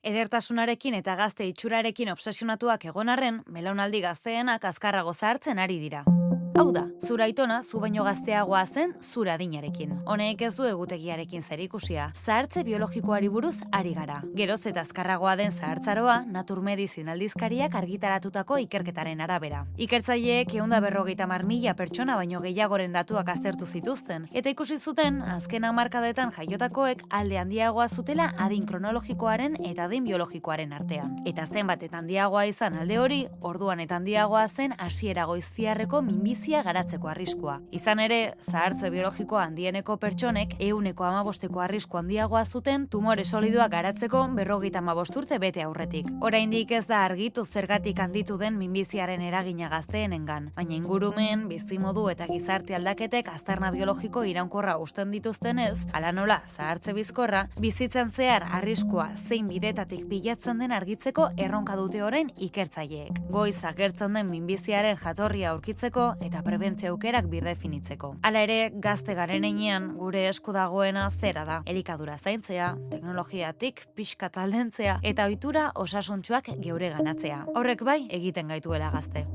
Edertasunarekin eta gazte itxurarekin obsesionatuak egon arren, belaunaldi gazteenak azkarrago zahartzen ari dira. Hau da, zure aitona zu baino gazteagoa zen zure adinarekin. Honek ez du egutegiarekin zerikusia, zahartze biologikoari buruz ari gara. Geroz eta azkarragoa den zahartzaroa, Naturmedizin aldizkariak argitaratutako ikerketaren arabera. Ikertzaileek 150.000 pertsona baino gehiagoren datuak aztertu zituzten, eta ikusi zuten, azken hamarkadetan jaiotakoek alde handiagoa zutela adin kronologikoaren eta adin biologikoaren artean. Eta zenbat eta handiagoa izan alde hori, orduan eta handiagoa zen hasiera goiztiarreko minbizia garatzeko arriskua. Izan ere, zahartze biologiko handieneko pertsonek 115% arrisku handiagoa zuten tumore solidoak garatzeko 55 urte bete aurretik. Oraindik ez da argitu zergatik handitu den minbiziaren eragina gazteenengan, baina ingurumen, bizimodu eta gizarte aldaketek aztarna biologiko iraunkorra uzten dituztenez, hala nola zahartze bizkorra, bizitzan zehar arriskua zein bidetatik pilatzen den argitzeko erronka dute orain ikertzaileek. Goiz agertzen den minbiziaren jatorria aurkitzeko eta prebentzio aukerak birdefinitzeko. Hala ere, gazte garen heinean, gure esku dagoena zera da. Elikadura zaintzea, teknologiatik pixkat aldentzea eta ohitura osasuntsuak geure ganatzea. Horrek bai egiten gaituela gazte.